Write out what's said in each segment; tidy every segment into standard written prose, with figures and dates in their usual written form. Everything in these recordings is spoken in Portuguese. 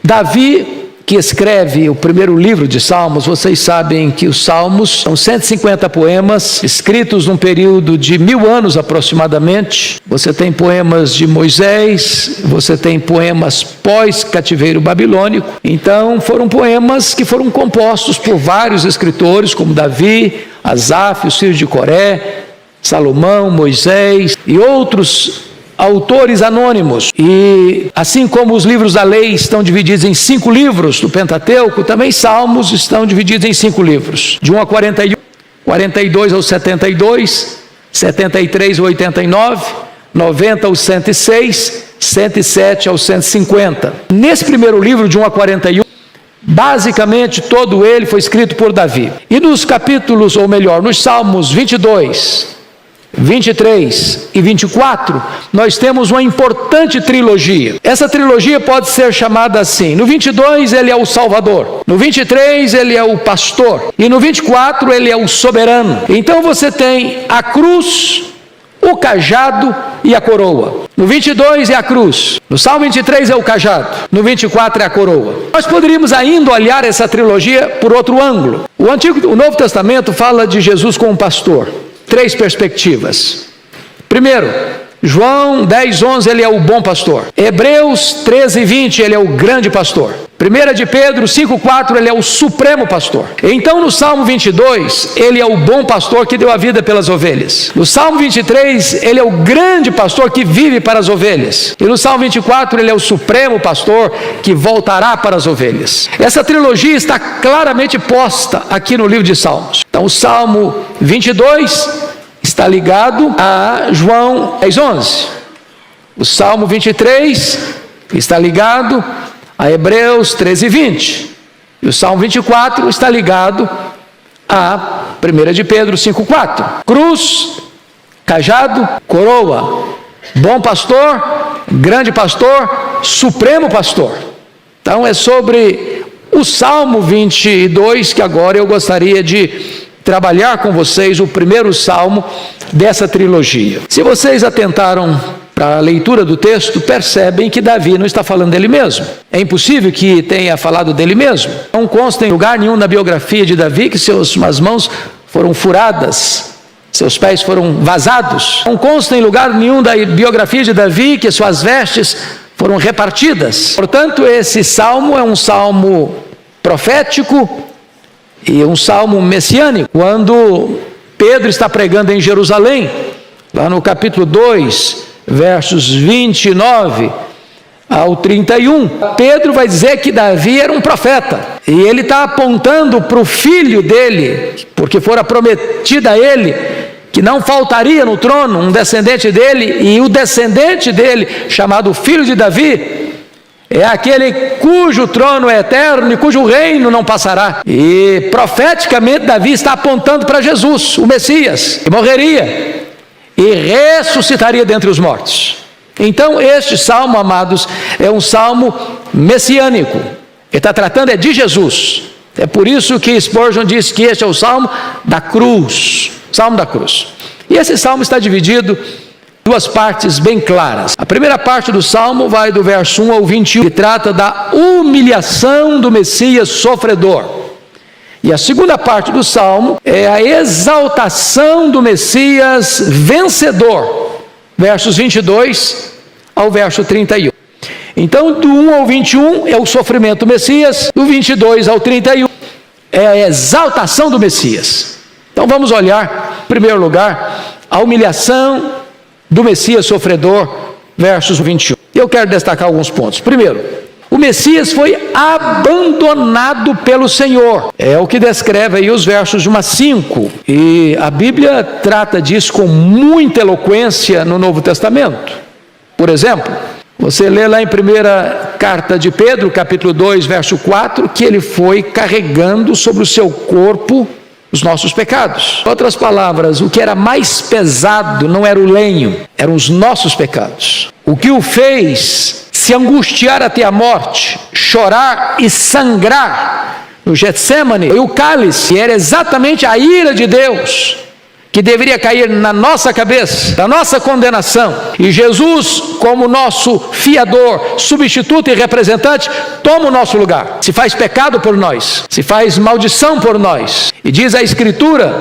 Davi, que escreve o primeiro livro de Salmos, vocês sabem que os Salmos são 150 poemas, escritos num período de 1000 anos aproximadamente. Você tem poemas de Moisés, você tem poemas pós-cativeiro babilônico. Então foram poemas que foram compostos por vários escritores, como Davi, Asaf, os filhos de Coré, Salomão, Moisés e outros autores anônimos. E assim como os livros da lei estão divididos em 5 livros do Pentateuco, também Salmos estão divididos em 5 livros, de 1 a 41, 42 ao 72, 73 ao 89, 90 ao 106, 107 ao 150. Nesse primeiro livro, de 1 a 41, basicamente todo ele foi escrito por Davi. E nos capítulos, ou melhor, nos Salmos 22, 23 e 24, nós temos uma importante trilogia. Essa trilogia pode ser chamada assim: no 22 ele é o Salvador, no 23 ele é o pastor, e no 24 ele é o soberano. Então você tem a cruz, o cajado e a coroa. No 22 é a cruz, no Salmo 23 é o cajado, no 24 é a coroa. Nós poderíamos ainda olhar essa trilogia por outro ângulo. O Novo Testamento fala de Jesus como pastor. 3 perspectivas. Primeiro, João 10, 11, ele é o bom pastor. Hebreus 13, 20, ele é o grande pastor. 1 de Pedro 5, 4, ele é o supremo pastor. Então no Salmo 22, ele é o bom pastor que deu a vida pelas ovelhas. No Salmo 23, ele é o grande pastor que vive para as ovelhas. E no Salmo 24, ele é o supremo pastor que voltará para as ovelhas. Essa trilogia está claramente posta aqui no livro de Salmos. Então o Salmo 22 está ligado a João 10, 11. O Salmo 23 está ligado a Hebreus 13, 20. E o Salmo 24 está ligado a 1 de Pedro 5, 4. Cruz, cajado, coroa, bom pastor, grande pastor, supremo pastor. Então é sobre o Salmo 22 que agora eu gostaria de trabalhar com vocês, o primeiro salmo dessa trilogia. Se vocês atentaram para a leitura do texto, percebem que Davi não está falando dele mesmo. É impossível que tenha falado dele mesmo. Não consta em lugar nenhum na biografia de Davi que suas mãos foram furadas, seus pés foram vazados. Não consta em lugar nenhum da biografia de Davi que suas vestes foram repartidas. Portanto, esse salmo é um salmo profético e um salmo messiânico. Quando Pedro está pregando em Jerusalém, lá no capítulo 2, versos 29 ao 31, Pedro vai dizer que Davi era um profeta, e ele está apontando para o filho dele, porque fora prometida a ele que não faltaria no trono um descendente dele, e o descendente dele, chamado filho de Davi, é aquele cujo trono é eterno e cujo reino não passará. E profeticamente Davi está apontando para Jesus, o Messias, que morreria e ressuscitaria dentre os mortos. Então este salmo, amados, é um salmo messiânico. Ele está tratando de Jesus. É por isso que Spurgeon diz que este é o salmo da cruz, salmo da cruz. E esse salmo está dividido em 2 partes bem claras. A primeira parte do salmo vai do verso 1 ao 21, que trata da humilhação do Messias sofredor. E a segunda parte do salmo é a exaltação do Messias vencedor, versos 22 ao verso 31. Então, do 1 ao 21 é o sofrimento do Messias, do 22 ao 31 é a exaltação do Messias. Então vamos olhar, em primeiro lugar, a humilhação do Messias sofredor, versos 21. Eu quero destacar alguns pontos. Primeiro, o Messias foi abandonado pelo Senhor. É o que descreve aí os versos de 1 a 5. E a Bíblia trata disso com muita eloquência no Novo Testamento. Por exemplo, você lê lá em 1ª carta de Pedro, capítulo 2, verso 4, que ele foi carregando sobre o seu corpo os nossos pecados. Em outras palavras, o que era mais pesado não era o lenho, eram os nossos pecados. O que o fez se angustiar até a morte, chorar e sangrar no Getsêmani foi o cálice, e era exatamente a ira de Deus que deveria cair na nossa cabeça, da nossa condenação, e Jesus, como nosso fiador, substituto e representante, toma o nosso lugar, se faz pecado por nós, se faz maldição por nós, e diz a Escritura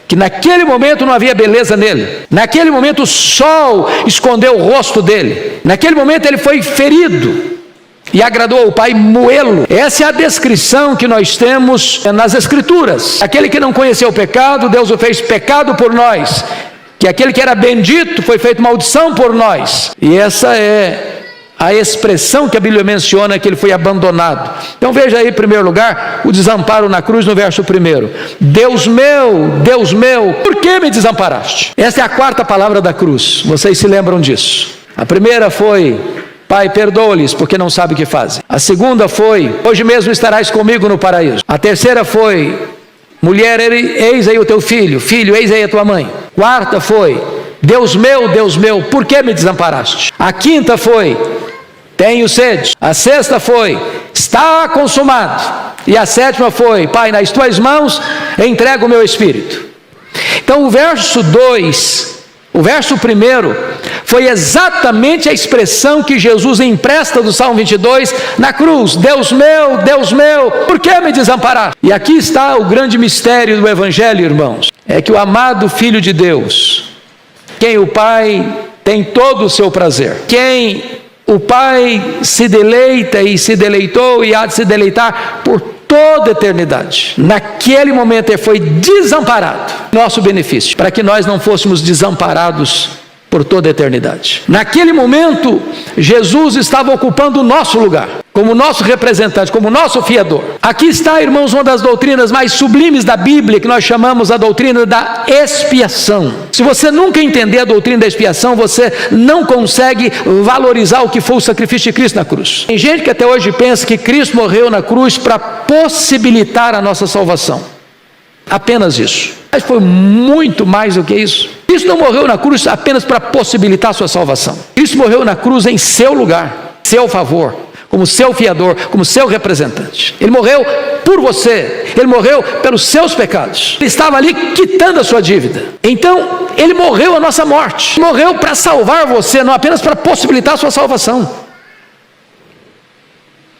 que naquele momento não havia beleza nele, naquele momento o sol escondeu o rosto dele, naquele momento ele foi ferido, e agradou ao Pai moê-lo. Essa é a descrição que nós temos nas Escrituras. Aquele que não conheceu o pecado, Deus o fez pecado por nós. Que aquele que era bendito foi feito maldição por nós. E essa é a expressão que a Bíblia menciona, que ele foi abandonado. Então veja aí, em primeiro lugar, o desamparo na cruz no verso 1. Deus meu, por que me desamparaste? Essa é a quarta palavra da cruz. Vocês se lembram disso? A primeira foi: Pai, perdoa-lhes, porque não sabem o que fazem. A segunda foi: hoje mesmo estarás comigo no paraíso. A terceira foi: mulher, eis aí o teu filho. Filho, eis aí a tua mãe. Quarta foi: Deus meu, por que me desamparaste? A quinta foi: tenho sede. A sexta foi: está consumado. E a sétima foi: Pai, nas tuas mãos entrego o meu espírito. Então o verso 2, o verso 1 foi exatamente a expressão que Jesus empresta do Salmo 22 na cruz: Deus meu, por que me desamparaste? E aqui está o grande mistério do Evangelho, irmãos, é que o amado Filho de Deus, quem o Pai tem todo o seu prazer, quem o Pai se deleita e se deleitou e há de se deleitar por toda a eternidade, naquele momento ele foi desamparado, nosso benefício, para que nós não fôssemos desamparados por toda a eternidade. Naquele momento, Jesus estava ocupando o nosso lugar, como nosso representante, como nosso fiador. Aqui está, irmãos, uma das doutrinas mais sublimes da Bíblia, que nós chamamos a doutrina da expiação. Se você nunca entender a doutrina da expiação, você não consegue valorizar o que foi o sacrifício de Cristo na cruz. Tem gente que até hoje pensa que Cristo morreu na cruz para possibilitar a nossa salvação. Apenas isso. Mas foi muito mais do que isso. Cristo não morreu na cruz apenas para possibilitar a sua salvação. Cristo morreu na cruz em seu lugar, seu favor, como seu fiador, como seu representante. Ele morreu por você, ele morreu pelos seus pecados. Ele estava ali quitando a sua dívida. Então, ele morreu a nossa morte. Morreu para salvar você, não apenas para possibilitar a sua salvação.